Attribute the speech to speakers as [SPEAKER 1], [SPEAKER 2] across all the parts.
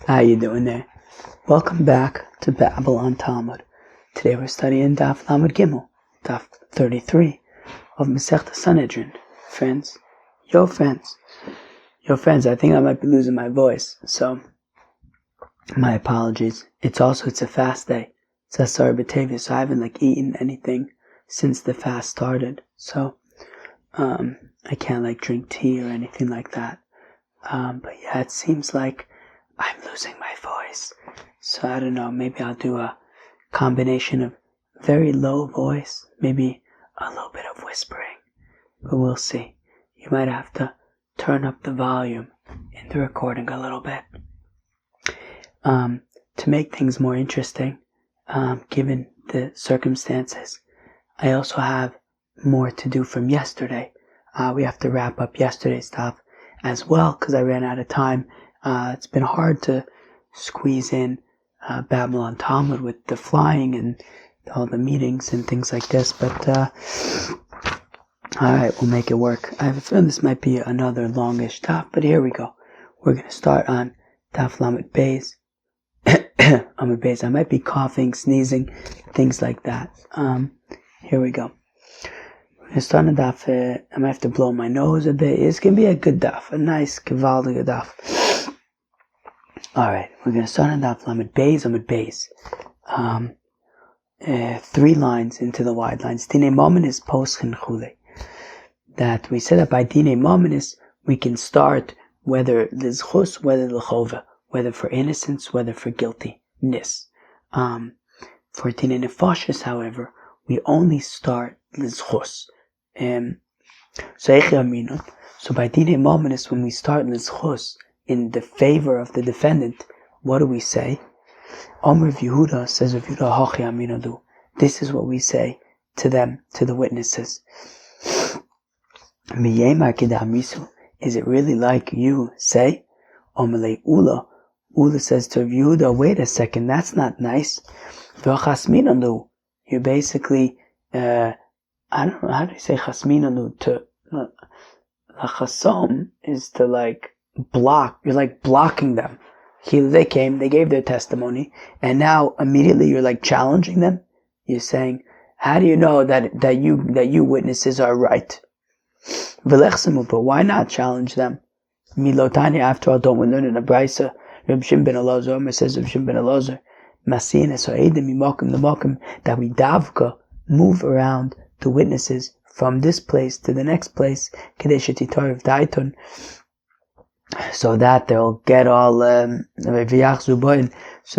[SPEAKER 1] How you doing there? Welcome back to Babylon Talmud. Today we're studying Daf Lamed Gimel, Daf 33 of Masechta Sanhedrin. Friends, I think I might be losing my voice, so my apologies. It's a fast day. It's Asar B'Tevis, so I haven't eaten anything since the fast started. So I can't drink tea or anything like that. But yeah, it seems like I'm losing my voice. So I don't know, maybe I'll do a combination of very low voice, maybe a little bit of whispering, but we'll see. You might have to turn up the volume in the recording a little bit. To make things more interesting, given the circumstances, I also have more to do from yesterday. We have to wrap up yesterday's stuff as well, because I ran out of time. It's been hard to squeeze in Babylon Talmud with the flying and all the meetings and things like this, but alright, we'll make it work. I have a feeling this might be another longish daf, but here we go. We're going to start on Daf Lamed Beis. Amud Beis. I might be coughing, sneezing, things like that. Here we go. We're going to start on Daf. I might have to blow my nose a bit. It's going to be a good daf, a nice, gewaldige daf. Alright, we're going to start on Daf Lamed Beis, Amud Beis. 3 lines into the wide lines. Dine Mominis Poschen Chule. That we said that by Dine Mominis we can start whether Lizchus, whether L'chova, whether for innocence, whether for guiltiness. For Dine Nefashis, however, we only start Lizchus. So by Dine Mominis, when we start Lizchus, in the favor of the defendant, what do we say? Omer Yehuda says of Yehuda, Hochi Aminadu. This is what we say to them, to the witnesses. Is it really like you say? Omer Ula. Ula says to Yehuda, wait a second, that's not nice. You're basically, I don't know, how do you say chasminanu? To chasom is to block. You're blocking them. They came, they gave their testimony, and now immediately you're challenging them. You're saying, how do you know that you witnesses are right? But why not challenge them? Milotani, after all, don't we learn in a brisa? Reb Shimon ben Elazar says, Reb Shimon ben Elazar, Masines or Eidim Mimokim L'mokim, that we davka move around the witnesses from this place to the next place, Kadesh Titorv Daiton, so that they'll get all so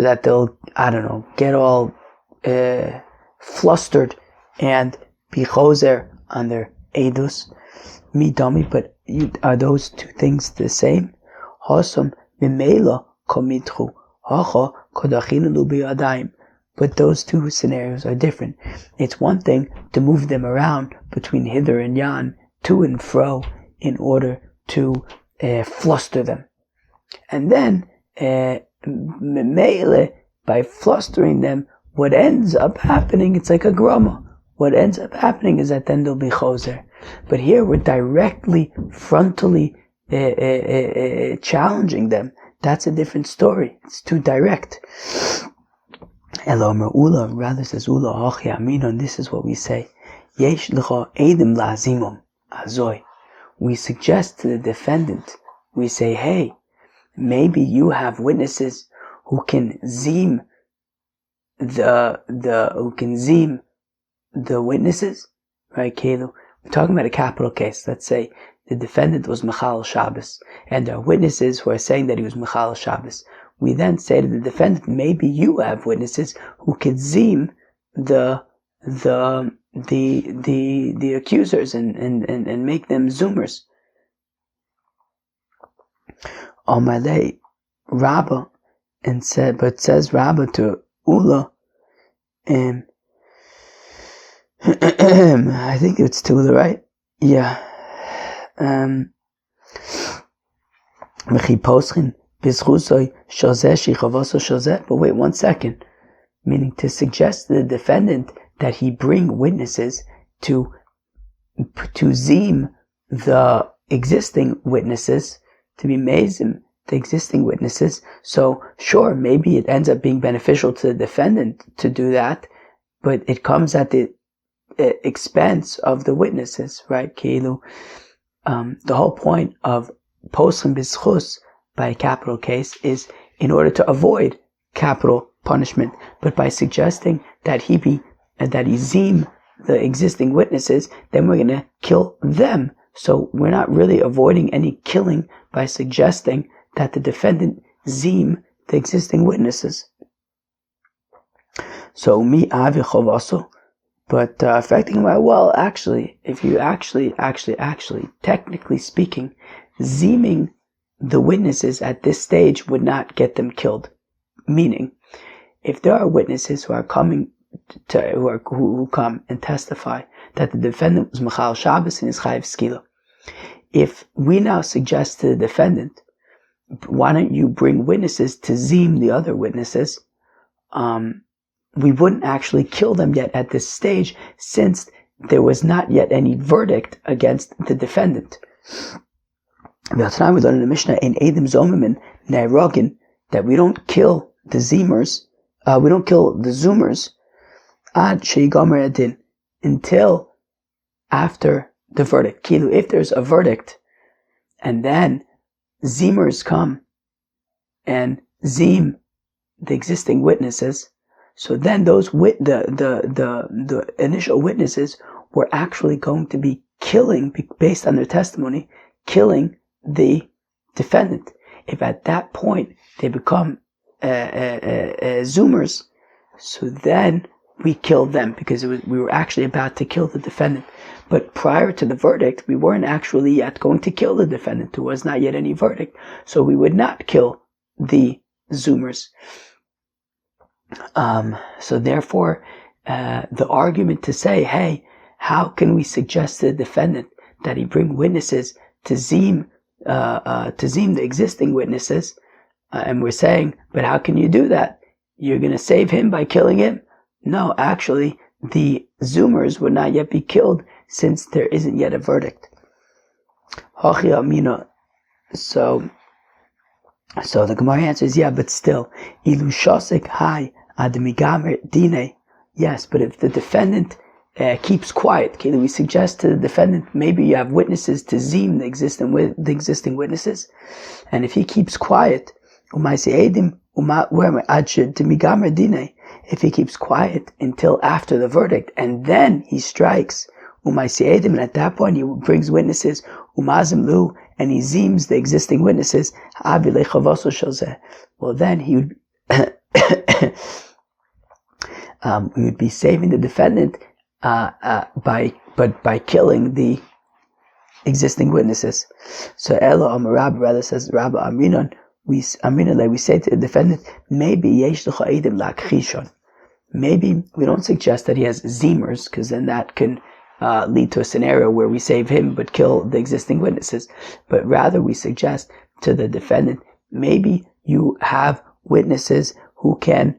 [SPEAKER 1] that they'll, get all flustered and be choser on their edus. Me dummy, but are those two things the same? Hosam mimela komitru hacha kodachinu biyadayim. But those two scenarios are different. It's one thing to move them around between hither and yon, to and fro, in order to fluster them. And then, by flustering them, what ends up happening, it's like a groma. What ends up happening is that then they'll be choser. But here we're directly, frontally challenging them. That's a different story. It's too direct. Elomer Ula, rather says Ula, Hochi Aminon, this is what we say. Yesh l'cha edim la'azimom, azoi. We suggest to the defendant, we say, hey, maybe you have witnesses who can zim the witnesses, right, Kelu? We're talking about a capital case. Let's say the defendant was Mechal Shabbos, and there are witnesses who are saying that he was Mechal Shabbos. We then say to the defendant, maybe you have witnesses who could zim the accusers and make them zoomers. Omalei Rabba, but says Rabba to Ula, I think it's Tula, right? Yeah. But wait 1 second. Meaning to suggest to the defendant that he bring witnesses to to zim the existing witnesses, to be mezim the existing witnesses. So sure, maybe it ends up being beneficial to the defendant to do that, but it comes at the expense of the witnesses, right? Kilu. The whole point of poslim b'zchus by a capital case is in order to avoid capital punishment, but by suggesting that he zim the existing witnesses, then we're going to kill them. So we're not really avoiding any killing by suggesting that the defendant zim the existing witnesses. So mi avi chovaso, but affecting my, well, actually, if you actually, technically speaking, ziming the witnesses at this stage would not get them killed. Meaning, if there are witnesses who are coming who come and testify that the defendant was Mechal Shabbos and is Chayiv Skila, if we now suggest to the defendant, why don't you bring witnesses to zim the other witnesses, we wouldn't actually kill them yet at this stage, since there was not yet any verdict against the defendant. That's why we learn in the Mishnah in Edim Zomimin Neirogin that we don't kill the zimers, we don't kill the zoomers ad sheyigomer adin, until after the verdict. Kilu, if there's a verdict and then zimers come and zim the existing witnesses, so then those the initial witnesses were actually going to be killing, based on their testimony, killing the defendant. If at that point they become zoomers, so then we kill them, because we were actually about to kill the defendant. But prior to the verdict, we weren't actually yet going to kill the defendant. There was not yet any verdict, so we would not kill the zoomers. So therefore, the argument to say, hey, how can we suggest to the defendant that he bring witnesses to zim the existing witnesses, and we're saying, but how can you do that? You're going to save him by killing him? No, actually, the zoomers would not yet be killed, since there isn't yet a verdict. So the Gemara answers, yeah, but still, ilu shosek hai admigamer dine. Yes, but if the defendant keeps quiet, okay, we suggest to the defendant, maybe you have witnesses to zim the existing witnesses, and if he keeps quiet, if he keeps quiet until after the verdict, and then he strikes, and at that point he brings witnesses, and he zims the existing witnesses, well then he would we would be saving the defendant by killing the existing witnesses. So Elo Amarab rather says Rabba Aminon, we say to the defendant, maybe yesh lecha edim la'akchishon. Maybe we don't suggest that he has zimers, because then that can lead to a scenario where we save him but kill the existing witnesses. But rather we suggest to the defendant, maybe you have witnesses who can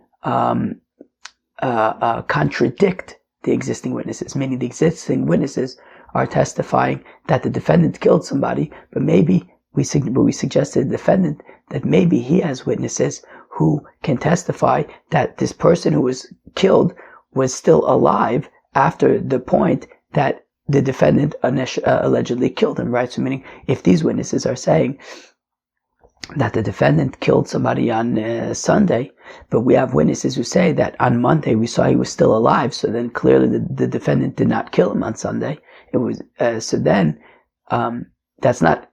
[SPEAKER 1] contradict the existing witnesses, meaning the existing witnesses are testifying that the defendant killed somebody, but maybe we suggest to the defendant that maybe he has witnesses who can testify that this person who was killed was still alive after the point that the defendant allegedly killed him, right? So meaning, if these witnesses are saying that the defendant killed somebody on Sunday, but we have witnesses who say that on Monday we saw he was still alive, so then clearly the defendant did not kill him on Sunday. It was so then that's not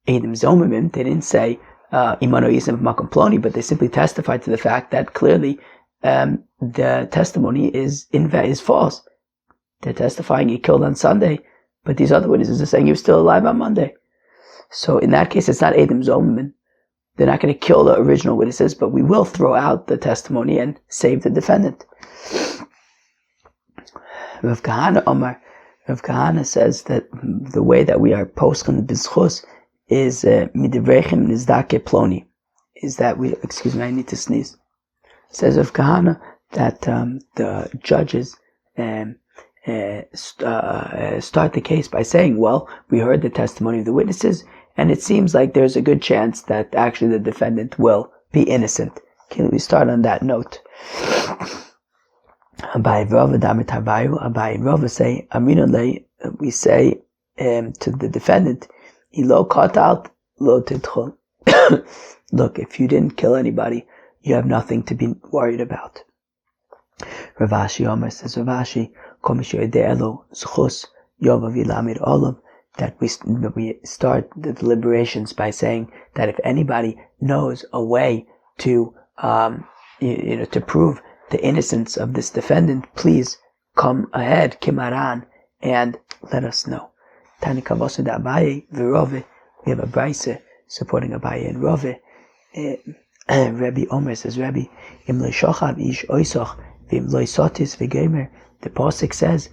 [SPEAKER 1] Edim Zomimim. They didn't say Imano Yisem Makom Ploni, but they simply testified to the fact that clearly the testimony is false. They're testifying he killed on Sunday, but these other witnesses are saying he was still alive on Monday. So in that case, it's not Edim Zomimim. They're not going to kill the original witnesses, but we will throw out the testimony and save the defendant. Rav Kahana says that the way that we are posken b'zchus is midivrechem nizdake ploni. Is that we? Excuse me, I need to sneeze. Says Rav Kahana that the judges start the case by saying, well, we heard the testimony of the witnesses, and it seems like there's a good chance that actually the defendant will be innocent. Can we start on that note? Abai Rava say, we say to the defendant, look, if you didn't kill anybody, you have nothing to be worried about. Ravashi Omer says, Ravashi, that we start the deliberations by saying that if anybody knows a way to to prove the innocence of this defendant, please come ahead, Kimaran, and let us know. We have a Braise supporting Abaye and Rove. Rabbi Omer says, Rabbi, Im lo shochav ish oisoch, v'im lo sotis v'gemer. The Pasuk says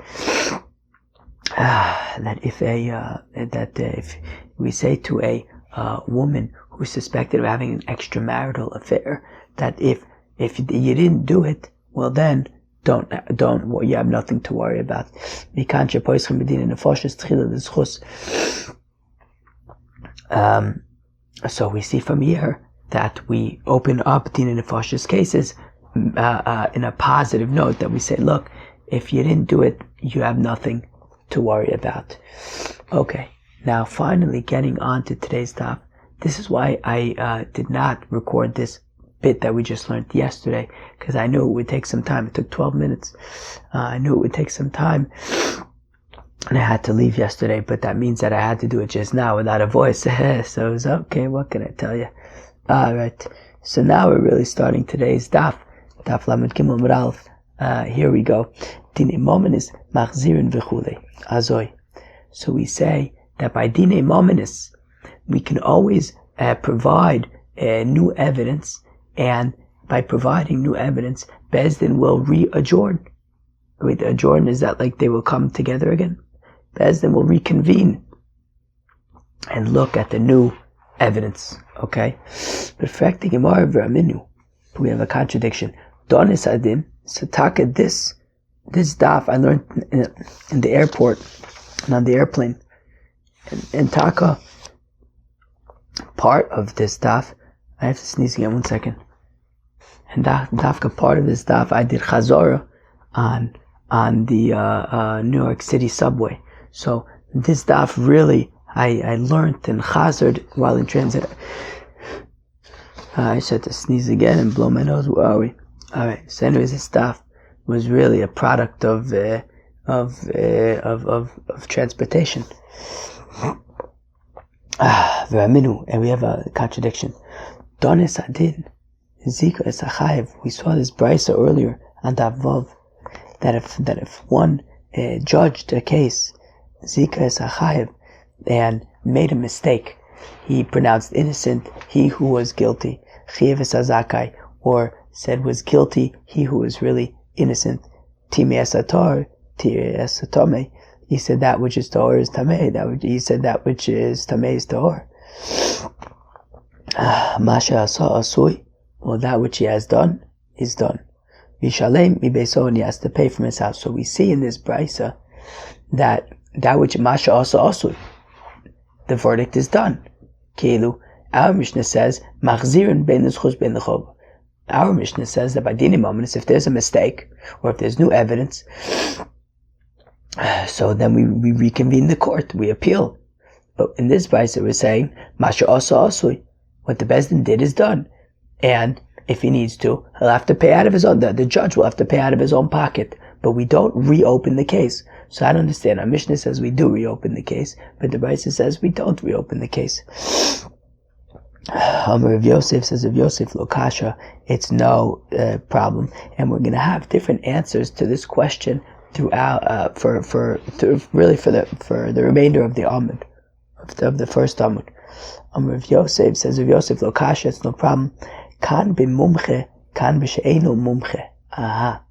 [SPEAKER 1] that if we say to a woman who's suspected of having an extramarital affair, that if you didn't do it, well then don't you have nothing to worry about. So we see from here that we open up Din Nefashis cases in a positive note, that we say, look, if you didn't do it, you have nothing to worry about. Okay, now finally getting on to today's topic. This is why I did not record this bit that we just learned yesterday, because I knew it would take some time. It took 12 minutes. I knew it would take some time, and I had to leave yesterday, but that means that I had to do it just now without a voice. So it was okay, what can I tell you? Alright, so now we're really starting today's daf Lamed Gimel Amud Aleph. Here we go. Dine Mominis Machzirin V'chulei Azoi. So we say that by Dine Mominis we can always provide new evidence, and by providing new evidence, Bezdin will re-adjourn. Wait, adjourn, is that like they will come together again? Bezdin will reconvene and look at the new evidence. Okay? But we have a contradiction. Donis Adin, Sataka, this daf I learned in the airport and on the airplane. And Taka, part of this daf, I have to sneeze again, 1 second. And Dafka, part of this daf, I did Chazorah on the New York City subway. So this daf really, I learned and Chazard while in transit. I just had to sneeze again and blow my nose. Where are we? Alright, so anyways, this daf was really a product of transportation. And we have a contradiction. Donis Adin, Zika is Achayev. We saw this brisa earlier on Davov, that if one judged a case, Zika is Achayev, and made a mistake, he pronounced innocent he who was guilty, Chiev is Azakai, or said was guilty he who was really innocent, Timi Esator, Tiri Esatome. He said that which is Tahor is Tameh. He said that which is Tameh is Tahor. Masha Asa Asui. Well, that which he has done is done. Vishalem Mibeso, and he has to pay from his house. So we see in this brisa that which Masha Asa Asui, the verdict is done. Keilu, our Mishnah says, Machzirin ben l'schus ben l'chov. Our Mishnah says that by dinim ominous, if there's a mistake, or if there's new evidence, so then we reconvene the court, we appeal. But in this brisa we're saying, Masha Asa Asui, what the Bezdin did is done. And if he needs to, he'll have to pay out of his own, the judge will have to pay out of his own pocket. But we don't reopen the case. So I don't understand. Our Mishnah says we do reopen the case, but the brisa says we don't reopen the case. Rav Yosef says, Rav Yosef Lokasha, it's no problem. And we're going to have different answers to this question throughout, for the remainder of the Amud, of the first Amud. Rav Yosef says, Rav Yosef Lokasha, it's no problem. Kan b'mumche, kan b'she'enu mumche. Aha.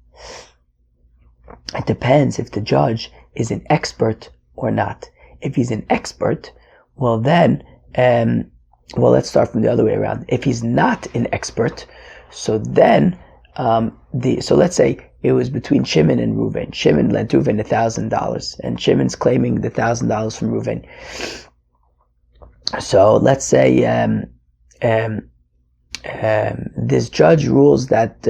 [SPEAKER 1] It depends if the judge is an expert or not. If he's an expert, well then, let's start from the other way around. If he's not an expert, so then, so let's say it was between Shimon and Reuven. Shimon lent Reuven $1,000, and Shimon's claiming the $1,000 from Reuven. So let's say this judge rules that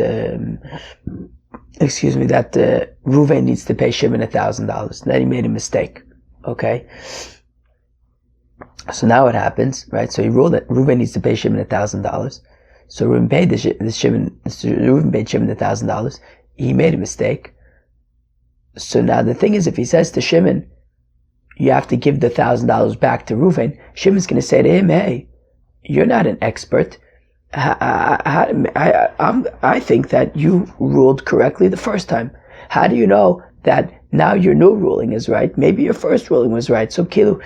[SPEAKER 1] Reuven needs to pay Shimon $1,000. Then he made a mistake. Okay. So now what happens, right? So he ruled that Reuven needs to pay Shimon $1,000. So Reuven paid Shimon $1,000. He made a mistake. So now the thing is, if he says to Shimon, you have to give the $1,000 back to Reuven, Shimon's going to say to him, hey, you're not an expert. I think that you ruled correctly the first time. How do you know that now your new ruling is right? Maybe your first ruling was right. So Kilu,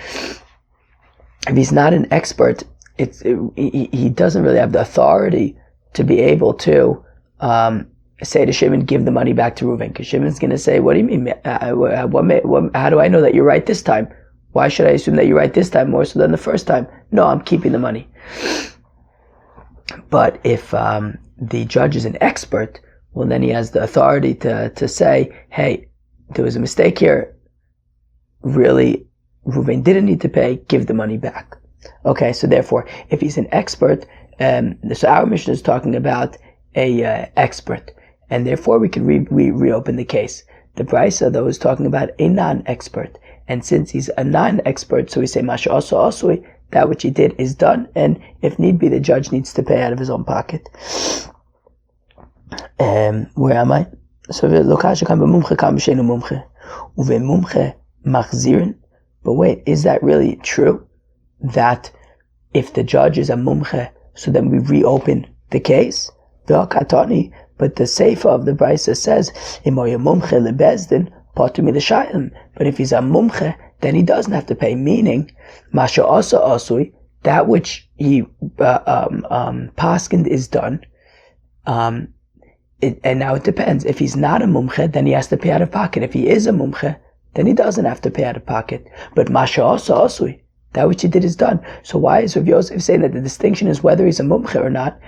[SPEAKER 1] if he's not an expert, he doesn't really have the authority to be able to say to Shimon, give the money back to Reuven. Because Shimon's going to say, what do you mean? How do I know that you're right this time? Why should I assume that you're right this time more so than the first time? No, I'm keeping the money. But if the judge is an expert, well, then he has the authority to say, hey, there was a mistake here. Really, Reuven didn't need to pay. Give the money back. Okay, so therefore, if he's an expert, so our mission is talking about a expert, and therefore we can reopen the case. The Brisa, though, is talking about a non-expert, and since he's a non-expert, so we say Masha Asui, that which he did is done, and if need be, the judge needs to pay out of his own pocket. Where am I? So but wait, is that really true? That if the judge is a mumche, so then we reopen the case? But the Seifa of the Brisa says, but if he's a mumche, then he doesn't have to pay. Meaning, Masha Asa Asui, that which he paskined is done. And now it depends. If he's not a mumche, then he has to pay out of pocket. If he is a mumche, then he doesn't have to pay out of pocket. But Masha Asa Asui, that which he did is done. So why is Rav Yosef saying that the distinction is whether he's a mumche or not?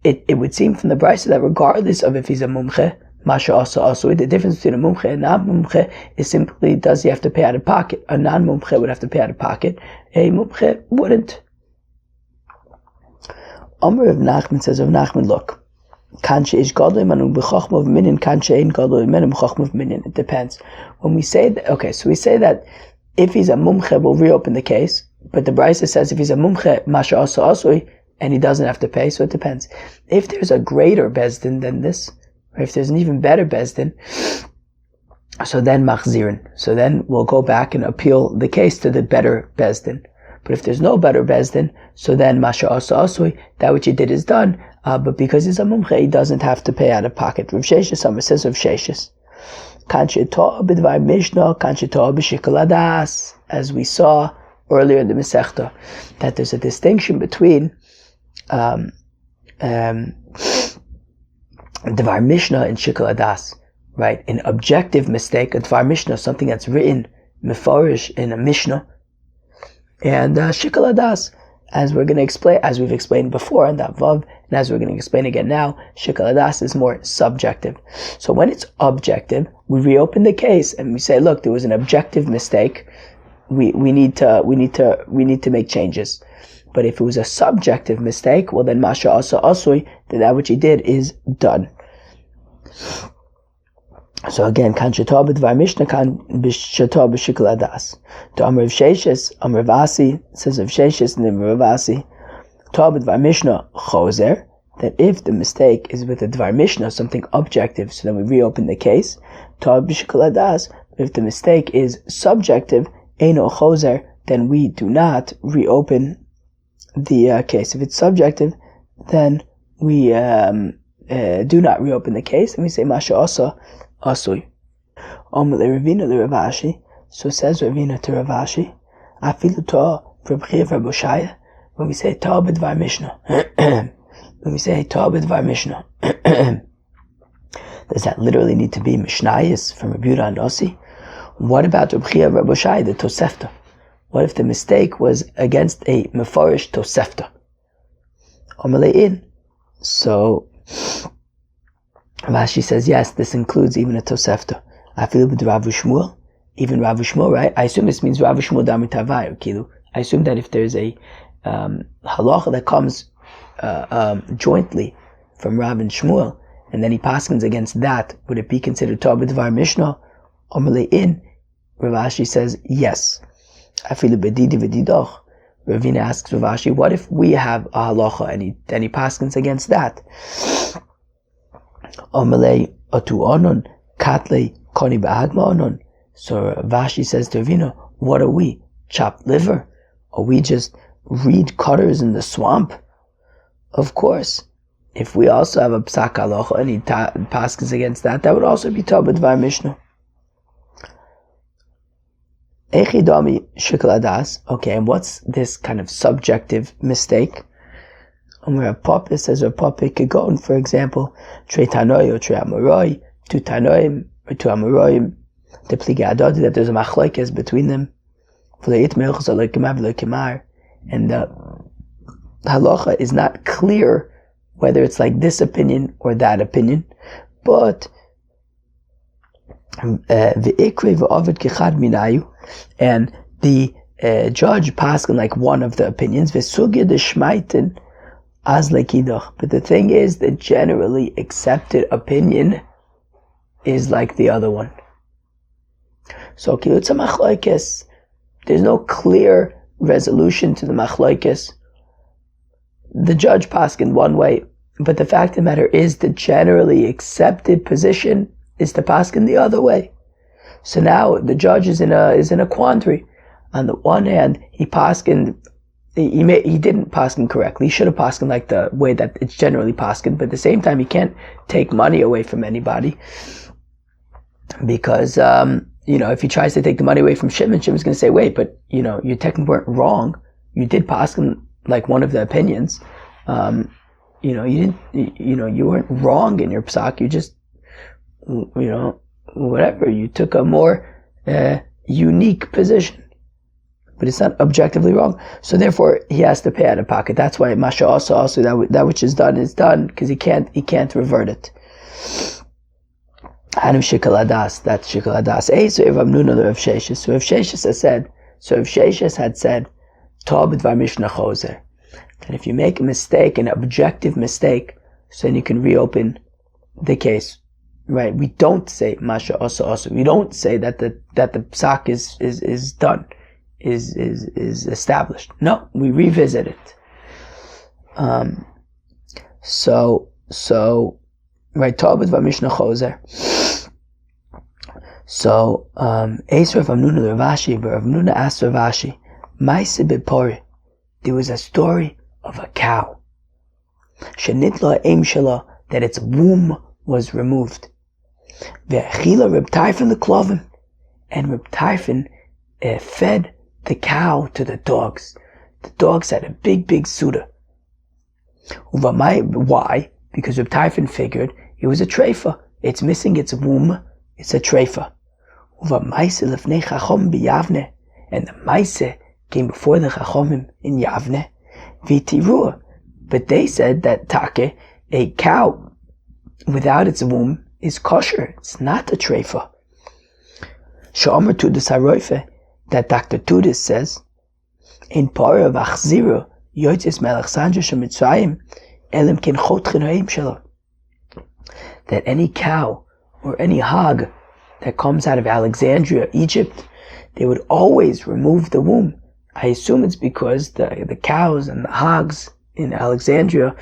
[SPEAKER 1] It would seem from the Brisa that regardless of if he's a mumche, Masha Asa Asui, the difference between a mumche and non-mumche is simply, does he have to pay out of pocket? A non-mumche would have to pay out of pocket. A mumche wouldn't. Amr of Nachman says, of Nachman, look, it depends. When we say that, okay, so we say that if he's a mumche, we'll reopen the case, but the Brisa says if he's a mumche, Masha Asa Asui, and he doesn't have to pay, so it depends. If there's a greater bezdin than this, or if there's an even better bezdin, so then machzirin. So then we'll go back and appeal the case to the better bezdin. But if there's no better bezdin, so then Masha Asa Asui, that which he did is done, but because he's a mumche, he doesn't have to pay out of pocket. Rav Sheshes says Rav Sheshes, as we saw earlier in the Masechta, that there's a distinction between Dvar Mishnah and Shikul Adas, right? An objective mistake, a Dvar Mishnah, something that's written meforish in a Mishnah, and Shikul Adas, as we're going to explain, as we've explained before in that Vav, and as we're going to explain again now, Shikul Adas is more subjective. So when it's objective, we reopen the case and we say, look, there was an objective mistake. We need to make changes. But if it was a subjective mistake, well then Masha Asa Asui, then that which he did is done. So again, kan shetah b'dvar mishnah, kan shetah b'shikul adas. To Amr of Sheshes, Amr of Asi, says of Sheshes and Amr of Asi, tah b'dvar mishnah choser, that if the mistake is with a dvar mishnah, something objective, so then we reopen the case. Tah b'shikul adas, if the mistake is subjective, eino choser, then we do not reopen the case. If it's subjective, then we do not reopen the case, and we say Masha Asa Asui. Ravina le Ravashi. So says Ravina to Ravashi, Afilu Ta Prabchiv Raboshaya. When we say Ta b'dvar Mishnah, when we say Ta b'dvar Mishnah, does that literally need to be Mishnayis from Rabbi Yehuda and Ossi? What about Prabchiv Raboshaya, the Tosefta? What if the mistake was against a meforish Tosefta? Omelein. So Rashi says, yes, this includes even a Tosefta. I feel with Rav Shmuel, even Rav Shmuel, right? I assume this means Rav Shmuel Damar Tavayu, Kilu. I assume that if there's a halacha that comes jointly from Rav and Shmuel, and then he paskins against that, would it be considered Torah B'Dvar Mishnah? Omerle in, Rav says, yes. I feel B'Didi V'Didoch. Ravina asks Rav Ashi, what if we have a halacha and he paskins against that? Omerle Atu Onon, Katle Koni Ba'adma Onon. So Rav says to Ravina, what are we? Chopped liver? Are we just reed cutters in the swamp? Of course. If we also have a psak halacha and he paskins against that, that would also be Torah B'Dvar Mishnah. Echidami shikol adas. Okay, and what's this kind of subjective mistake? Where a papa says a papa could go, and for example, trei tanoi or trei amoroi, two tanoim or two amoroim, the pligi adodi, that there's a machlokes between them. And the halacha is not clear whether it's like this opinion or that opinion, but and the judge paskin like one of the opinions, but the thing is, the generally accepted opinion is like the other one. So there's no clear resolution to the machlokes. The judge paskin one way, but the fact of the matter is the generally accepted position is to paskin the other way. So now the judge is in a quandary. On the one hand, he didn't paskin correctly. He should have paskin like the way that it's generally paskin, but at the same time, he can't take money away from anybody because if he tries to take the money away from Shimon, Shimon's going to say, wait, but you technically weren't wrong. You did paskin like one of the opinions. You weren't wrong in your psak. You just whatever, you took a more unique position, but it's not objectively wrong. So therefore, he has to pay out of pocket. That's why Masha also that which is done because he can't revert it. Hanu shikol adas, that's shikol adas. So if Amnuna the Rav Sheshes, so if Sheshes had said, Torah B'Dvar Mishnah Choser, that if you make a mistake, an objective mistake, so then you can reopen the case. Right, we don't say Masha also. We don't say that the psak is done, is established. No, we revisit it. So right, Torah B'Dvar Mishnah Choser. So Eis Rav Amnuna Rav Ashi, but Rav Amnuna asked Rav Ashi, Ma'aseh b'pori, there was a story of a cow. Shenitla ha'em shela, that its womb was removed. Ve'achila Reb Tarfon the klovim, and Reb Tarfon fed the cow to the dogs. The dogs had a big suda. Why? Because Reb Tarfon figured it was a treifa. It's missing its womb. It's a treifa. And the maise came before the chachomim in Yavne. V'tirua, but they said that take, a cow without its womb, is kosher. It's not a treifa. Sha'omer Tudis HaRoife, that Dr. Tudis says, in para v'achziru yotzis melech shemitzrayim elim ken chotchen ha'im shelo, that any cow or any hog that comes out of Alexandria, Egypt, they would always remove the womb. I assume it's because the cows and the hogs in Alexandria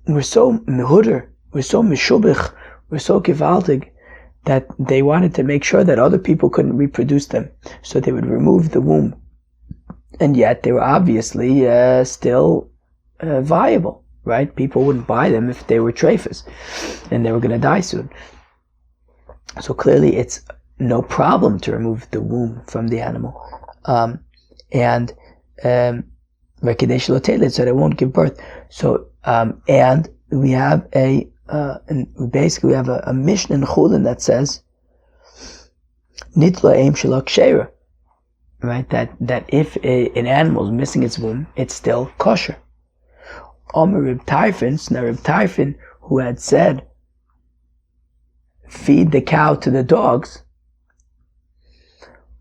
[SPEAKER 1] were so mehuder, were so meshubich, were so gewaltig, that they wanted to make sure that other people couldn't reproduce them. So they would remove the womb. And yet they were obviously still viable, right? People wouldn't buy them if they were treifas and they were going to die soon. So clearly it's no problem to remove the womb from the animal. So they won't give birth. So, and we have a Mishnah in Chulin that says, Nitla Eim Shalak Sheira, right? That if an animal is missing its womb, it's still kosher. Omer Reb Tarfon, now Reb Tarfon, who had said feed the cow to the dogs.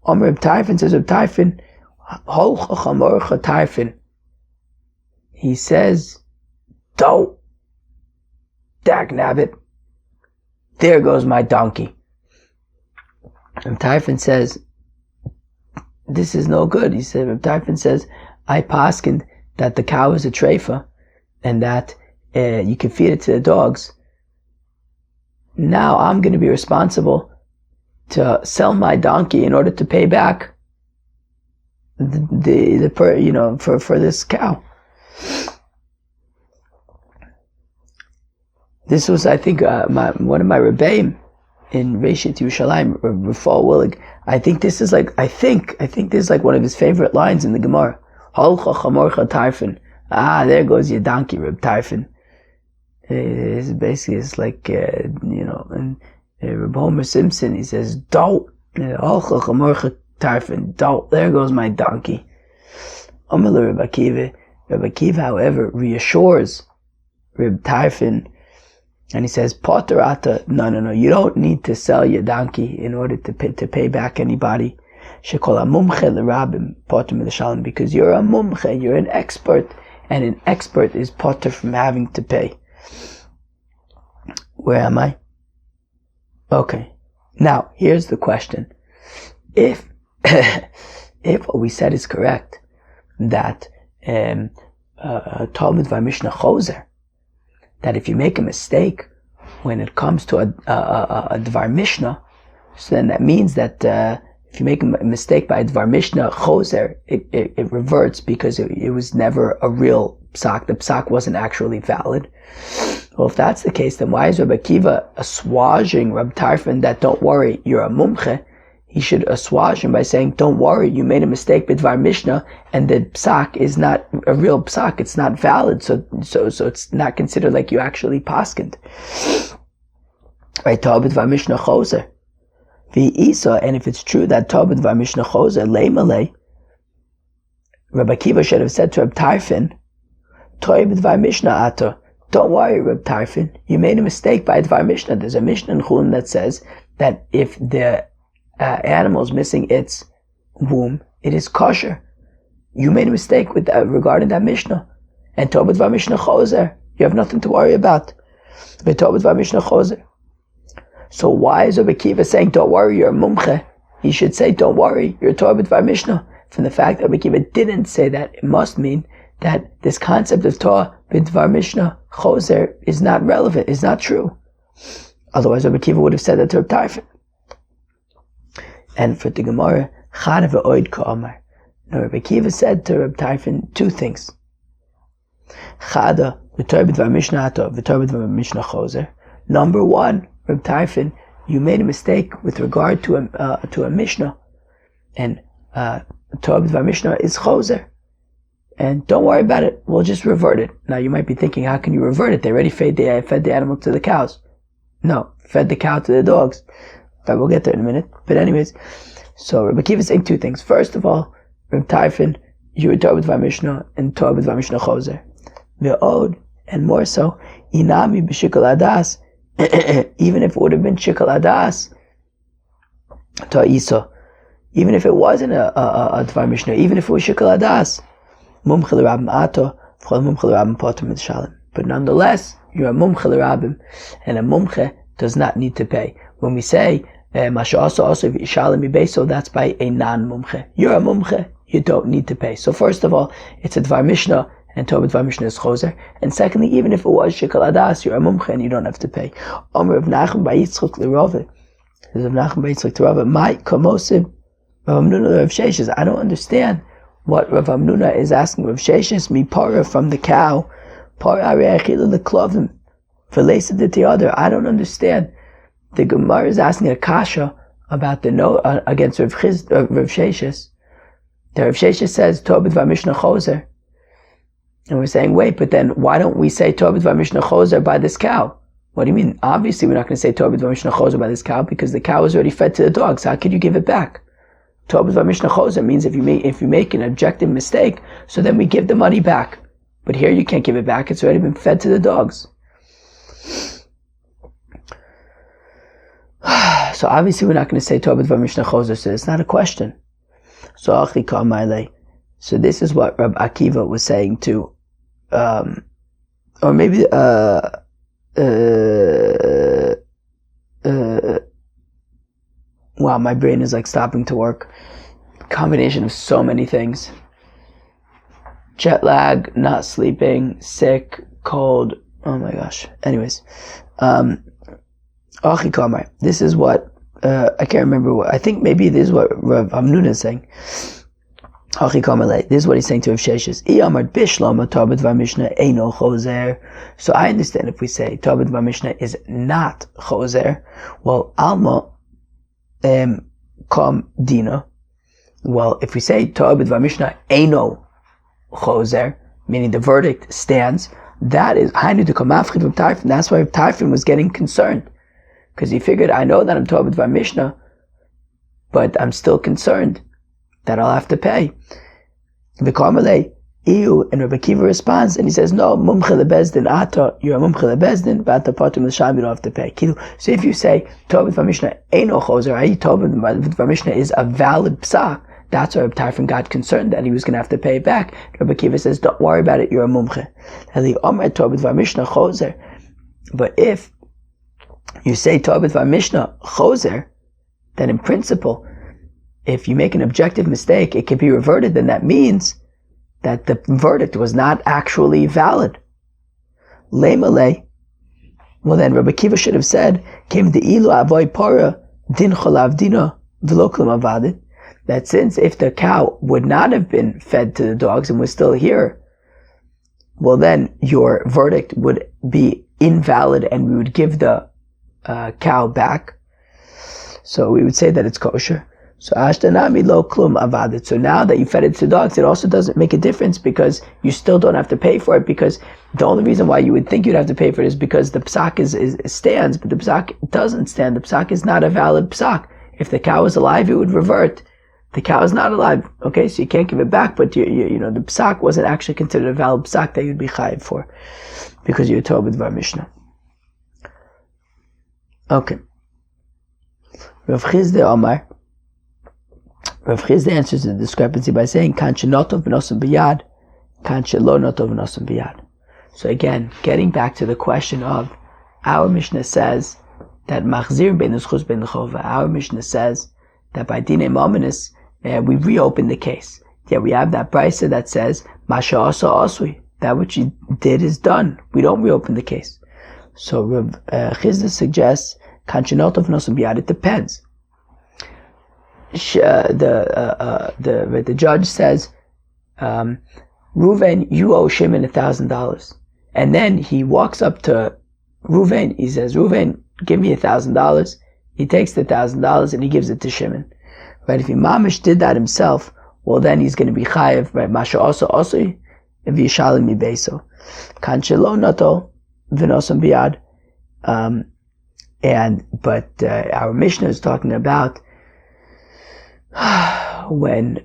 [SPEAKER 1] Reb Tarfon says, Reb Tarfon, he says, don't, dag nabbit, there goes my donkey. Reb Tarfon says, this is no good. He said, Reb Tarfon says, I paskined that the cow is a treifa and that you can feed it to the dogs. Now I'm going to be responsible to sell my donkey in order to pay back for this cow. This was, I think, one of my rebbeim in Reshit Yerushalayim, Rafal Willig. I think this is like one of his favorite lines in the Gemara. Holcha chamorcha tarfin. There goes your donkey, Reb Tarfon. It's like, and Reb Homer Simpson, he says, don't, holcha chamorcha tarfin, don't, there goes my donkey. Amar Reb Akiva, however, reassures Reb Tarfon, and he says, Poterata, no, you don't need to sell your donkey in order to pay back anybody. Shekol ha-mumche l'rabim poter milashalom, because you're a mumche, you're an expert, and an expert is poter from having to pay. Where am I? Okay. Now, here's the question. If what we said is correct, that Talmud v'Mishnah Choser, that if you make a mistake when it comes to a Dvar Mishnah, so then that means that if you make a mistake by a Dvar Mishnah Choser, it reverts because it was never a real psak. The psak wasn't actually valid. Well, if that's the case, then why is Reb Akiva assuaging Reb Tarfon that don't worry, you're a mumche? He should assuage him by saying, don't worry, you made a mistake with Dvar Mishnah, and the psak is not a real psak, it's not valid, so it's not considered like you actually paskined. Right, Talmud Dvar Mishnah Choser. V'isa, and if it's true that Talmud Dvar Mishnah Choser, lei malei, Reb Akiva should have said to Reb Tarfon, Talmud Dvar Mishnah ato, don't worry, Reb Tarfon, you made a mistake by Dvar Mishnah. There's a Mishnah in Chulin that says that if the animal is missing its womb, it is kosher. You made a mistake with regarding that Mishnah. And Talmud Dvar Mishnah Choser, you have nothing to worry about. But Talmud Dvar Mishnah Choser. So why is Reb Akiva saying, don't worry, you're a mumche? He should say, don't worry, you're a Talmud Dvar Mishnah. From the fact that Reb Akiva didn't say that, it must mean that this concept of Torah b'Dvar Mishnah Choser is not relevant, is not true. Otherwise, Reb Akiva would have said that to Reb Tarfon. And for the Gemara, Chad ve'oid ka'amar. Now, Reb Akiva said to Reb Tarfon two things. Chada v'Torah b'Dvar Mishnah ato v'Torah b'Dvar Mishnah Choser. Number one, Reb Tarfon, you made a mistake with regard to a Mishnah, and Torah b'Dvar Mishnah is Choser. And don't worry about it, we'll just revert it. Now you might be thinking, how can you revert it? They already fed the animal to the cows. No, fed the cow to the dogs. But we'll get there in a minute. But anyways, so Reb Akiva is saying two things. First of all, Reb Tarfon, you were Torah b'Dvar Mishnah and Torah b'Dvar Mishnah Choser. Ve'od, and more so, inami b'shikol adas, even if it would have been shikol adas, ta'isa, even if it wasn't a Dvar Mishnah, even if it was shikol adas, mumche l'rabim ato, v'chol mumche l'rabim poter milashalom. But nonetheless, you're a mumche l'rabim, and a mumche does not need to pay. When we say masha also v'ishalem mibeso, that's by a non-mumche. You're a mumche, you don't need to pay. So first of all, it's a Dvar Mishnah, and Torah b'Dvar Mishnah is Choser. And secondly, even if it was shikol adas, you're a mumche and you don't have to pay. Omer Rav Nachman bar Yitzchak l'Rove. Rav Nachman bar Yitzchak l'Rove. My kamosim Rav Hamnuna Rav Sheshes. I don't understand what Rav Hamnuna is asking Rav Sheshes. Mi para from the cow. Para areachila l'klovim. V'leisa the other. I don't understand. The Gemara is asking a kasha about the no against Rav Sheshes. The Rav Sheshes says Torah b'Dvar Mishnah Choser. And we're saying, wait, but then why don't we say Torah b'Dvar Mishnah Choser by this cow? What do you mean? Obviously, we're not going to say Torah b'Dvar Mishnah Choser by this cow because the cow was already fed to the dogs. How could you give it back? Torah b'Dvar Mishnah Choser means if you make an objective mistake, so then we give the money back. But here you can't give it back. It's already been fed to the dogs. So obviously we're not going to say Torah B'Dvar Mishnah Choser, so it's not a question. So this is what Rabbi Akiva was saying to, or maybe, wow, my brain is like stopping to work. Combination of so many things. Jet lag, not sleeping, sick, cold. Oh my gosh. Anyways, this is what, I can't remember what, I think maybe this is what Rav Hamnuna is saying. This is what he's saying to Rav Sheshes. So I understand if we say Torah B'Dvar Mishnah is not choser, well, Alma kom dina. Well, if we say Torah B'Dvar Mishnah eino choser, meaning the verdict stands, that is hainu de kamafchid Rav Tarfon. That's why Rav Tarfon was getting concerned, because he figured, I know that I'm Torah B'Dvar Mishnah, but I'm still concerned that I'll have to pay. The Karmelei, Iu, and Rabbi Akiva responds, and he says, no, mumche lebezdin ata, you're a mumche lebezdin, but the patum l'sham, you don't have to pay. So if you say, Torah B'Dvar Mishnah eino choser, i.e. Torah B'Dvar Mishnah is a valid psak, that's why Rabbi Tarfon got concerned that he was going to have to pay it back. Rabbi Akiva says, don't worry about it, you're a mumche. But if you say Torah B'Dvar Mishnah choser, then in principle, if you make an objective mistake, it can be reverted, then that means that the verdict was not actually valid. Leimalei. Well then, Rabbi Akiva should have said, "Came the ilu avoy para din cholav dina v'loklam avadit." That since if the cow would not have been fed to the dogs and was still here, well then your verdict would be invalid, and we would give the cow back. So we would say that it's kosher. So ashtanami lo klum avadit. So now that you fed it to dogs, it also doesn't make a difference, because you still don't have to pay for it, because the only reason why you would think you'd have to pay for it is because the psak stands, but the psak doesn't stand. The psak is not a valid psak. If the cow is alive, it would revert. The cow is not alive. Okay, so you can't give it back, but you know, the psak wasn't actually considered a valid psak that you'd be chayiv for, because you're Torah B'Dvar Mishnah. Okay. Rav Chizde Omar. Rav Chizda answers the discrepancy by saying, Kan shenotov v'nosam b'yad, kan shelo notov v'nosam b'yad. So again, getting back to the question of, our Mishnah says that machzir ben u'schus ben l'chova. Our Mishnah says that by dinei mominus, we reopen the case. Yet we have that brisa that says, Masha asa asui. That which you did is done. We don't reopen the case. So Rav Chizda suggests, Kan shenotov v'nosam b'yad, it depends. The judge says, Reuven, you owe Shimon $1,000. And then he walks up to Reuven, he says, Reuven, give me $1,000. He takes the $1,000 and he gives it to Shimon. Right? If Imamish did that himself, well then he's going to be chayiv, right? Masha also if yishalim mi beso. Kan shelo nato v'nosam biyad. But our Mishnah is talking about when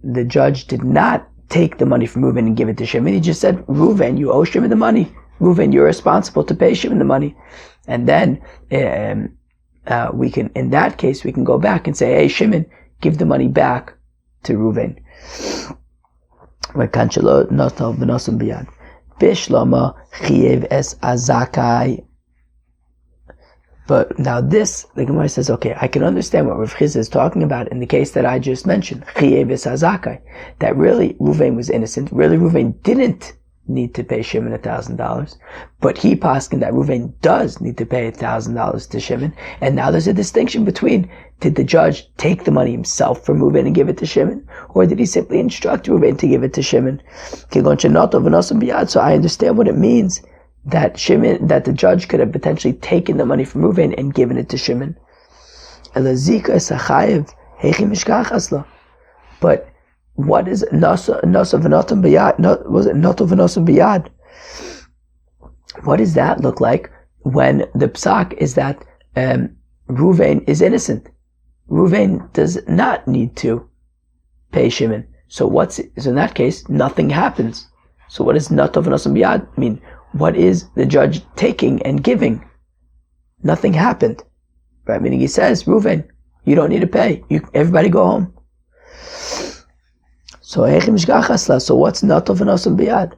[SPEAKER 1] the judge did not take the money from Reuven and give it to Shimon. He just said, Reuven, you owe Shimon the money. Reuven, you're responsible to pay Shimon the money. And then we can, in that case, we can go back and say, hey, Shimon, give the money back to Reuven. Bishlama chiev es azakai. But now this, the Gemara says, okay, I can understand what Rav Chizda is talking about in the case that I just mentioned, Chiyeh v'sazakai, that really Reuven was innocent. Really Reuven didn't need to pay Shimon $1,000, but he paskin that Reuven does need to pay $1,000 to Shimon. And now there's a distinction between, did the judge take the money himself from Reuven and give it to Shimon, or did he simply instruct Reuven to give it to Shimon? So I understand what it means that the judge could have potentially taken the money from Reuven and given it to Shimon. But what is nasa v'notam b'yad? Was it noto v'nosam b'yad? What does that look like when the psak is that Reuven is innocent? Reuven does not need to pay Shimon. So in that case, nothing happens. So what does noto v'nosam b'yad mean? What is the judge taking and giving? Nothing happened. Right? Meaning he says, Reuven, you don't need to pay. Everybody go home. So what's Natov v'nosam biyad?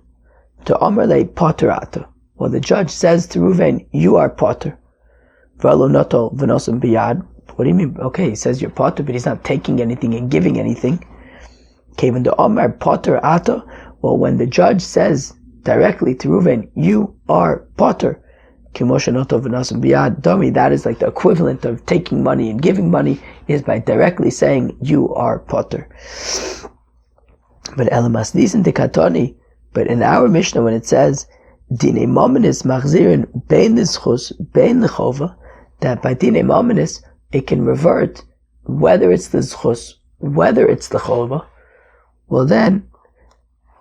[SPEAKER 1] To Omer le potter ato. Well, the judge says to Reuven, you are potter. V'alo Natov v'nosam biyad. What do you mean? Okay, he says you're potter, but he's not taking anything and giving anything. When the Omer potter ato. Well, when the judge says directly to Reuven, you are potter. That is like the equivalent of taking money and giving money, is by directly saying you are potter. But in our Mishnah, when it says Dine Mominis Machzirin Bein L'Schus Bein L'Chova, that by Dine Mominis it can revert whether it's the Schus, whether it's the Chova. Well then,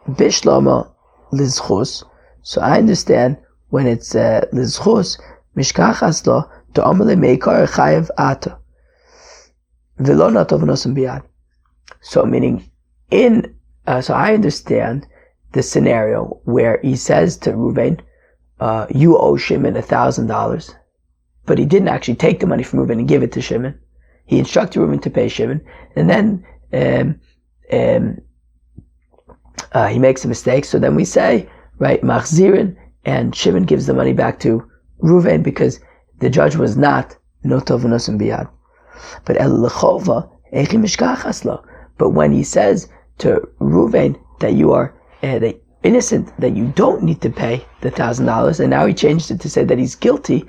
[SPEAKER 1] Bishlama L'Schus. So I understand when it's L'Schus Mishkachas Lo to Amale Meikar Chayev Ata V'lo Natov v'nosam biyad. So meaning so I understand the scenario where he says to Reuven, you owe Shimon $1,000, but he didn't actually take the money from Reuven and give it to Shimon. He instructed Reuven to pay Shimon, and then he makes a mistake. So then we say, right, Machzirin, and Shimon gives the money back to Reuven because the judge was not Notov v'nosam biyad. But El L'Chova Echi Mishkachas Lo. But when he says to Reuven that you are innocent, that you don't need to pay the $1,000, and now he changed it to say that he's guilty,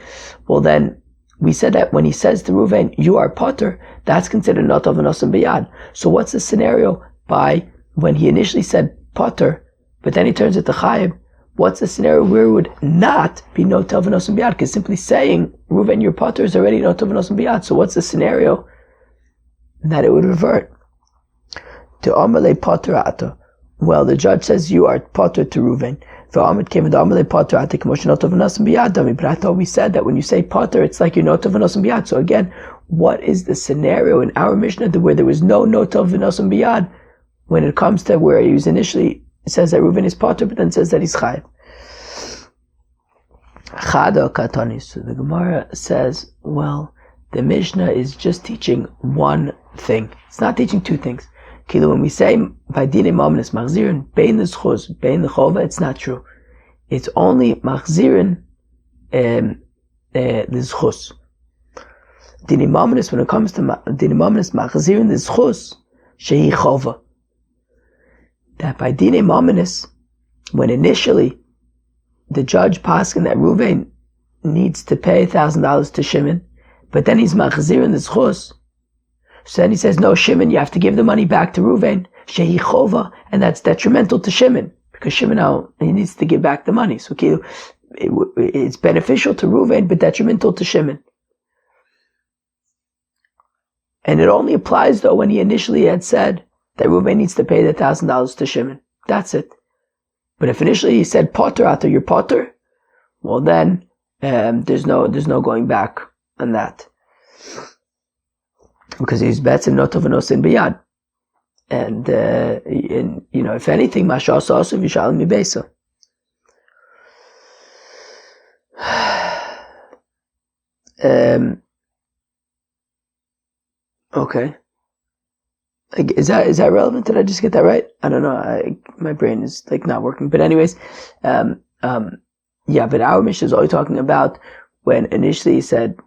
[SPEAKER 1] well then, we said that when he says to Reuven, you are potter, that's considered Notov v'nosam biyad. So what's the scenario by when he initially said potter, but then he turns it to Chayev? What's the scenario where it would not be Notov v'nosam biyad? Because simply saying, Reuven, your potter is already Notov v'nosam biyad. So what's the scenario that it would revert? To Amale potter ato. Well, the judge says you are potter to Reuven. But I thought we said that when you say potter, it's like you're Notov v'nosam biyad. So again, what is the scenario in our Mishnah where there was no Notov v'nosam biyad when it comes to where he was initially says that Reuven is potter, but then says that he's chayiv? Chada katani. So the Gemara says, well, the Mishnah is just teaching one thing. It's not teaching two things. Kilu, when we say by dine mominis machzirin bein l'schus bein l'chova, it's not true. It's only machzirin l'schus. Dine mominis, when it comes to dine mominis machzirin l'schus shehi chova. That by dine mominis, when initially the judge paskin that Reuven needs to pay $1,000 to Shimon, but then he's machzirin l'schus. So then he says, no, Shimon, you have to give the money back to Reuven, shehi chova, and that's detrimental to Shimon, because Shimon now, he needs to give back the money. So it's beneficial to Reuven, but detrimental to Shimon. And it only applies, though, when he initially had said that Reuven needs to pay the $1,000 to Shimon. That's it. But if initially he said, potter after you're potter, well then, there's no going back on that. Because he's betzim Notov v'nosam biyad. And if anything, Masha Asasu Vishalim Mibesa. Okay. Is that relevant? Did I just get that right? I don't know. My brain is like not working. But anyways, but our Mishnah is always talking about when initially he said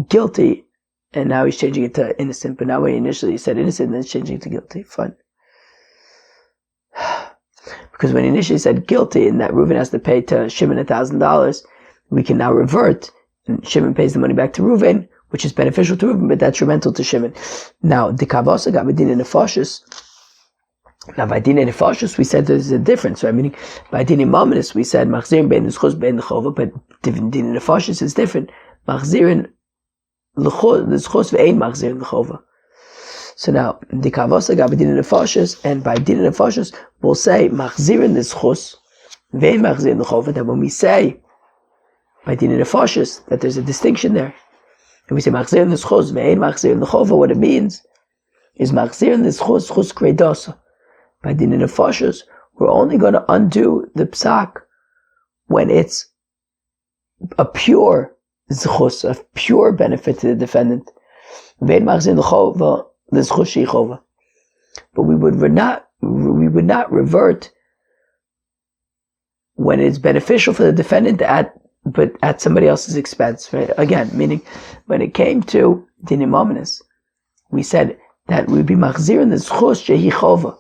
[SPEAKER 1] guilty, and now he's changing it to innocent. But now when he initially said innocent, then he's changing it to guilty. Fine. Because when he initially said guilty and that Reuven has to pay to Shimon $1,000, we can now revert, and Shimon pays the money back to Reuven, which is beneficial to Reuven, but detrimental to Shimon. Now, the Kavasa got Medina Nefashis. Now, by Dina Nefashis, we said there's a difference, right? Meaning, by Dina Mominis, we said Machzirin bein l'schus bein l'chova, but Dina Nefashis is different. Machzirin l'schus ve'ein Machzirin l'chova. So now, the Kavasa got Dina Nefashis, and by Dina Nefashis, we'll say Machzirin l'schus ve'ein Machzirin l'chova, that when we say by Dina Nefashis, that there's a distinction there. And we say Machzirin l'schus ve'ein Machzirin l'chova, what it means is Machzirin l'schus chus kreidosa. By Dina Nefashos, we're only going to undo the psak when it's a pure zchus, of pure benefit to the defendant. But we would not revert when it's beneficial for the defendant but at somebody else's expense, right? Again, meaning when it came to dinim ominous, we said that we'd be machzir in the zchus shehi chova.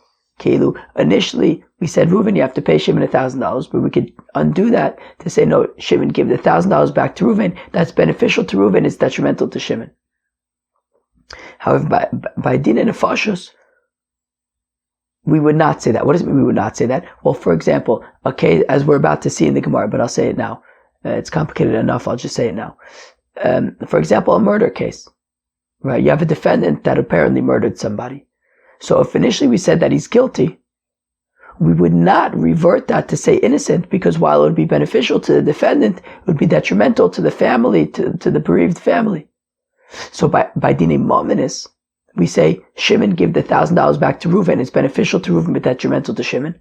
[SPEAKER 1] Initially, we said, Reuven, you have to pay Shimon $1,000, but we could undo that to say, no, Shimon, give the $1,000 back to Reuven. That's beneficial to Reuven. It's detrimental to Shimon. However, by din and nefashos, we would not say that. What does it mean we would not say that? Well, for example, okay, as we're about to see in the Gemara, but I'll say it now. It's complicated enough. I'll just say it now. For example, a murder case, right? You have a defendant that apparently murdered somebody. So if initially we said that he's guilty, we would not revert that to say innocent, because while it would be beneficial to the defendant, it would be detrimental to the family, to the bereaved family. So by dinim mominus, we say, Shimon, give the $1,000 back to Reuven. It's beneficial to Reuven, but detrimental to Shimon.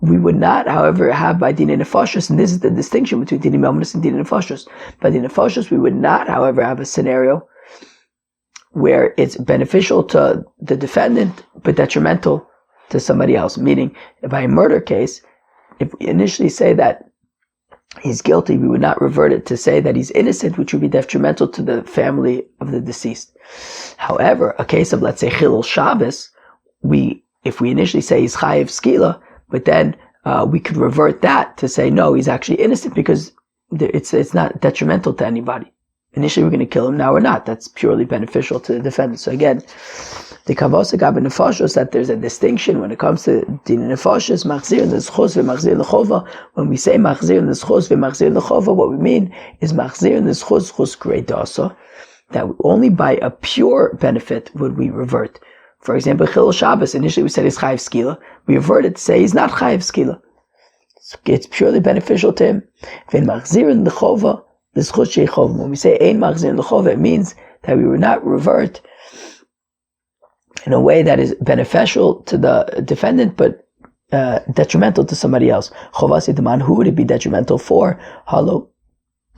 [SPEAKER 1] We would not, however, have by din and nefashos, and this is the distinction between dinim mominus and din and nefashos. By din and nefashos, we would not, however, have a scenario where it's beneficial to the defendant, but detrimental to somebody else. Meaning, by a murder case, if we initially say that he's guilty, we would not revert it to say that he's innocent, which would be detrimental to the family of the deceased. However, a case of, let's say, Chilul Shabbos, if we initially say he's chayiv skila, but then we could revert that to say, no, he's actually innocent because it's not detrimental to anybody. Initially we're going to kill him, now we're not. That's purely beneficial to the defendant. So again, the kavos gab nefashos, that there's a distinction when it comes to din nefashos, machzir l'zchus v'machzir l'chova. When we say machzir l'zchus v'machzir l'chova, what we mean is machzir l'zchus chus greidosa, that only by a pure benefit would we revert. For example, Chilul Shabbos, initially we said he's chayiv skila. We reverted to say he's not chayiv skila. It's purely beneficial to him. V'machzir l'chova. When we say ein machzir l'chova, it means that we would not revert in a way that is beneficial to the defendant, but detrimental to somebody else. Chovas itaman, who would it be detrimental for? Halo,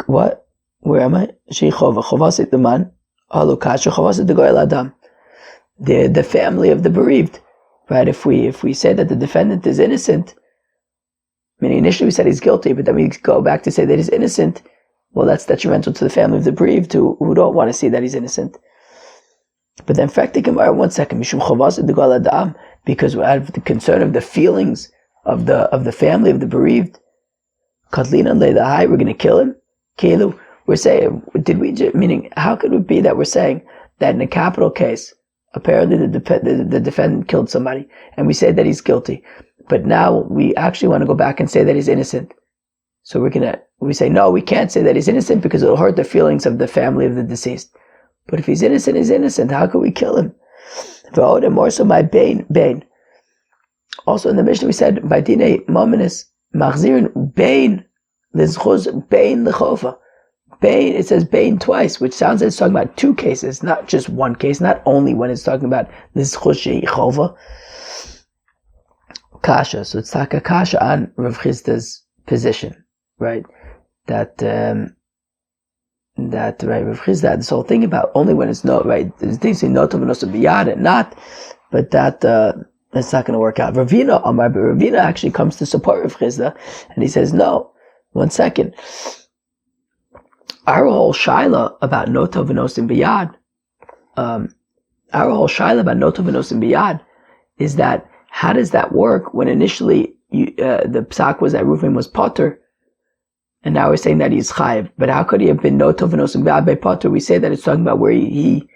[SPEAKER 1] what? Where am I? Sheichova. Chovas itaman, halo kasha, chovas itagoyel adam. The family of the bereaved, right? If we say that the defendant is innocent, meaning initially we said he's guilty, but then we go back to say that he's innocent, well, that's detrimental to the family of the bereaved who don't want to see that he's innocent. But then, one second, because out of the concern of the feelings of the family of the bereaved, we're going to kill him. We're saying, meaning, how could it be that we're saying that in a capital case, apparently the defendant killed somebody, and we say that he's guilty, but now we actually want to go back and say that he's innocent. So we say, no, we can't say that he's innocent because it'll hurt the feelings of the family of the deceased. But if he's innocent, he's innocent. How could we kill him? More so my bain. Also in the Mishnah we said, by dine mominus, machzirin bain, lizchuz bain lechova. Bain, it says bain twice, which sounds like it's talking about two cases, not just one case, not only when it's talking about lizchuz sheichova. Kasha, so it's like a kasha on Rav Chisda's position. Right, right, Rav Chisda, this whole thing about only when it's not, right, there's things in not of biyad and not, but that's not going to work out. Ravina actually comes to support Rav Chisda, and he says, no, 1 second. Our whole shaila about notov v'nosim biyad, is that, how does that work when initially the psak was that Reuven was potter, and now we're saying that he's chayiv. But how could he have been no tov v'nosim b'yad by potter? We say that it's talking about where he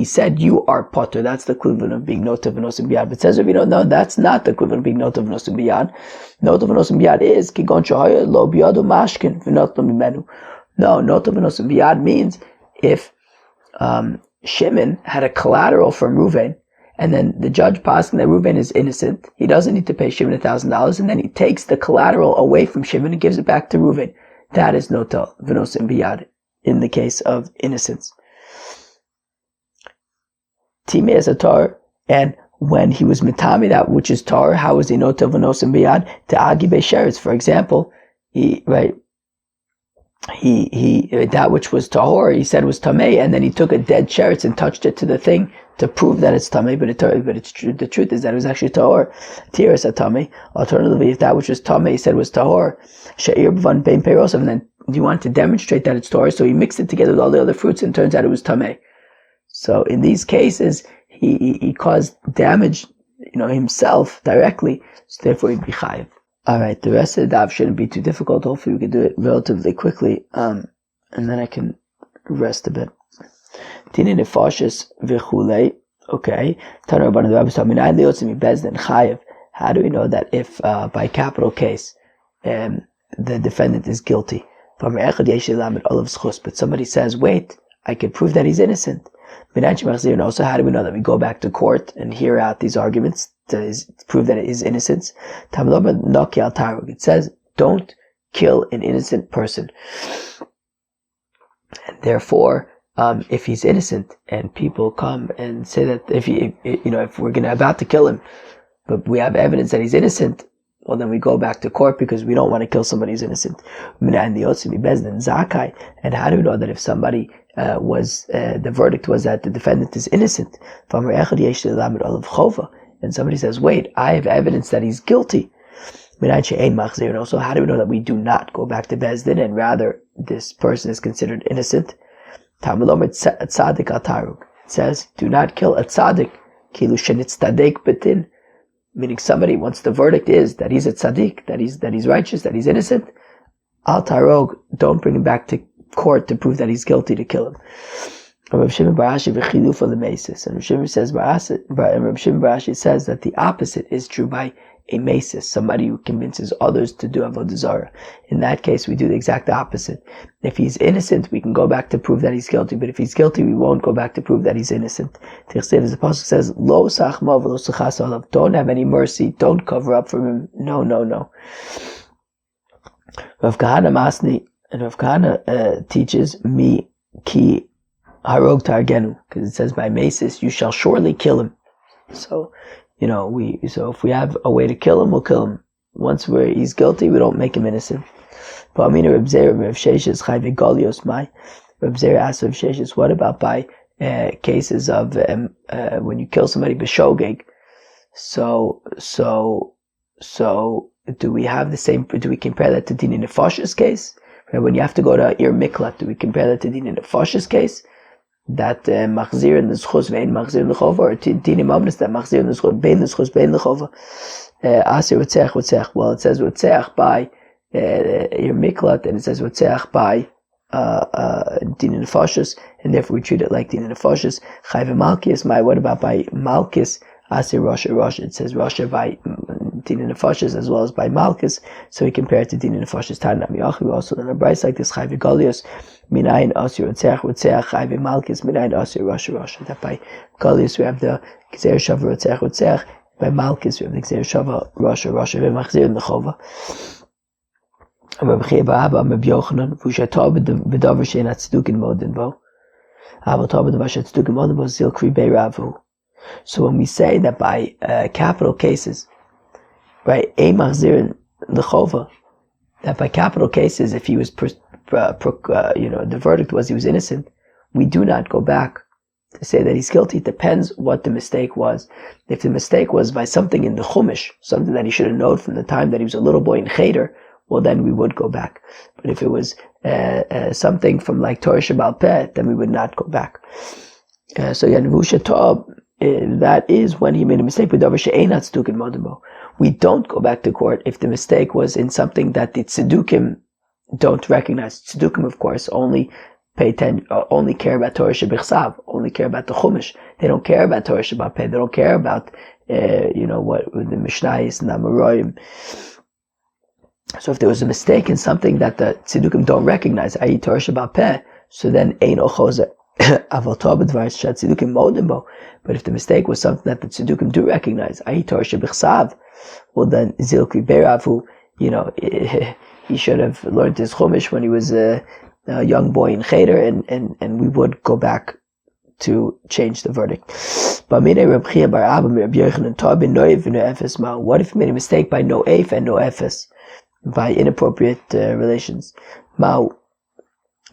[SPEAKER 1] said you are potter. That's the equivalent of being no tov v'nosim b'yad. But says if you don't know, that's not the equivalent of being no tov v'nosim b'yad. No tov v'nosim b'yad is kigon shahaya lo b'yadu mashkin v'not lo mimenu. No tov v'nosim b'yad means if Shimon had a collateral from Reuven, and then the judge passing that Reuven is innocent, he doesn't need to pay Shimon $1,000, and then he takes the collateral away from Shimon and gives it back to Reuven. That is notah v'nosim biyad in the case of innocence. Time is a tar, and when he was mitami that which is tar, how is he notah v'nosim biyad? To agi beisheretz, for example, that which was tahor, he said was tamei, and then he took a dead sheretz and touched it to the thing to prove that it's tamei, but it's true. The truth is that it was actually tahor. Tiras tamei. Alternatively, if that which was tamei, he said was tahor, she'ir b'van bein peirosav, and then you want to demonstrate that it's tahor, so he mixed it together with all the other fruits, and it turns out it was tamei. So in these cases, he caused damage, himself directly, so therefore he'd be chayiv. Alright, the rest of the daf shouldn't be too difficult. Hopefully we can do it relatively quickly, and then I can rest a bit. Tini nefashis v'chulei, okay. Taner Rabbanan, the Rabbi said, Minayin liyotzim bezdin chayiv. How do we know that if, by capital case, the defendant is guilty? But somebody says, wait, I can prove that he's innocent. Also, how do we know that we go back to court and hear out these arguments to prove that it is innocence? It says, don't kill an innocent person. And therefore, if he's innocent and people come and say that if we're about to kill him, but we have evidence that he's innocent, well, then we go back to court because we don't want to kill somebody who's innocent. And how do we know that if somebody the verdict was that the defendant is innocent, and somebody says, wait, I have evidence that he's guilty. And also, how do we know that we do not go back to Bezdin and rather this person is considered innocent? It says, do not kill a tzaddik, meaning somebody, once the verdict is that he's a tzaddik, that he's righteous, that he's innocent, al tarog, don't bring him back to court to prove that he's guilty to kill him. And Rav Shimon Bar Ashi says that the opposite is true by a mesis, somebody who convinces others to do avodah zarah. In that case, we do the exact opposite. If he's innocent, we can go back to prove that he's guilty, but if he's guilty, we won't go back to prove that he's innocent. As the Apostle says, Lo sachma v'lo sachas olav, don't have any mercy, don't cover up for him. No. Rav Kahana Masni, and Rav Kahana teaches me ki harog targenu, because it says by mesis you shall surely kill him. So if we have a way to kill him, we'll kill him. Once he's guilty, we don't make him innocent. But Reb Zera asked Reb Sheshes, what about by cases of when you kill somebody b'shogeg? So do we have the same? Do we compare that to Dini Nefash's case? When you have to go to Ir Miklat, do we compare that to Dini Nefash's case? That machzir in the schus vein machzir in the chova, or Dini Mamnis that machzir in the schus bein the chova? Asir Wotzeach. Well, it says Wotzeach by Ir Miklat, and it says Wotzeach by Dini Nefashis, and therefore we treat it like Dini Nefashis. Chayve Malkias, what about by Malkis? Asir Rasha. It says Rasha by Dini Nefashis as well as by Malkis, so we compare it to Dini Nefashis. Tanam Yachi, we also learn a brayz like this, Chayve Golios, Minayin Asir Wotzeach, Chayve Malkis, Minayin Asir Rasha. That by Golios we have the Gzeir Shava Wotzeach, by Malkis we have the Gzeir Shava Rasha, V'machzir in the Chova. Rabbi Chia Bar Abba, Rabbi Yochanan, V'ushatah b'davar she'en atzidukin modin bo, Avatah b'davar she'en atzidukin modin bo, Zil Kri Bei Ravu. So when we say that by capital cases, right, a machzir in the chova, that by capital cases, if he was, the verdict was he was innocent, we do not go back to say that he's guilty. It depends what the mistake was. If the mistake was by something in the chumash, something that he should have known from the time that he was a little boy in cheder, well then we would go back. But if it was something from like Torah Shabbal Peh, then we would not go back. That is when he made a mistake. We don't go back to court if the mistake was in something that the tzedukim don't recognize. Tzedukim, of course, only pay attention, only care about Torah Shebichsav, only care about the Chumash. They don't care about Torah Shabbal Peh. They don't care about, what the Mishnayos and the Amoraim. So if there was a mistake in something that the tzedukim don't recognize, i.e. Torah Shabbal Peh, so then ein ochozer. But if the mistake was something that the tzedukim do recognize, i.e. Torah Shebichsav, well then Zilkri Beravu, he should have learned his chumash when he was a young boy in cheder, and we would go back to change the verdict. What if he made a mistake by no eif and no efes, by inappropriate relations?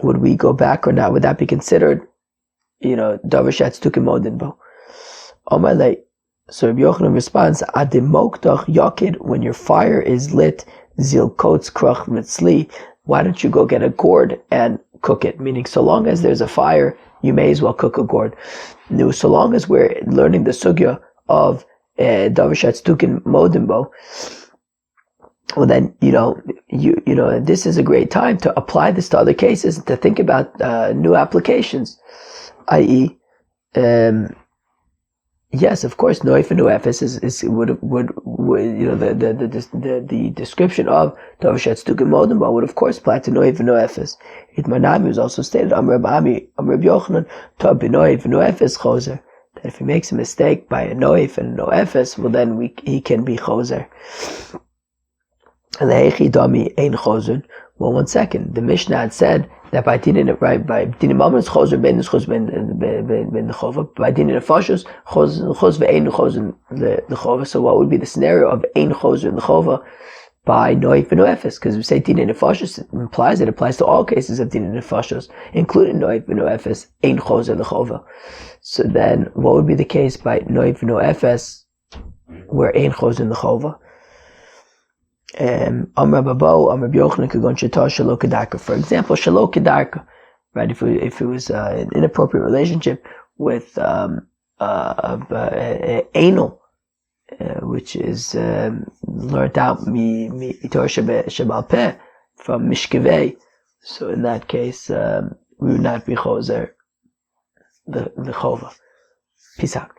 [SPEAKER 1] would we go back or not? Would that be considered, davar she'atztukim modin bo? Omar le. So Rabbi Yochanan responds, Adimoktach yakid, when your fire is lit, zil kots krach mitzli, why don't you go get a gourd and cook it? Meaning, so long as there's a fire, you may as well cook a gourd. No, so long as we're learning the sugya of davar she'atztukim modin bo, well then, this is a great time to apply this to other cases, to think about new applications, i.e., yes, of course, noif and nuefes the description of davar she'atztukim modin bo would of course apply to noif and nuefes. Itmanami was also stated, Amr Rabbi Yochanan, to b'noif and nuefes chozer, that if he makes a mistake by a noif and a nuefes, well then he can be chozer. Well, 1 second. The Mishnah had said that by dinin mamons chozer ben chos ben the chova, by dinin nefashos chos ve'ein chos in the chova. So what would be the scenario of ein chozer in the chova by noif and nuefes? Because we say dinin nefashos, it implies it applies to all cases of dinin nefashos, including noif and nuefes, ein chozer in the chova. So then, what would be the case by noif and nuefes where ein chozer in the chova? For example, shelo kedarka, right? If it was an inappropriate relationship with anal, which is learned out mitor shebal peh from mishkevei, so in that case we would not be chozer the chova. Peace out.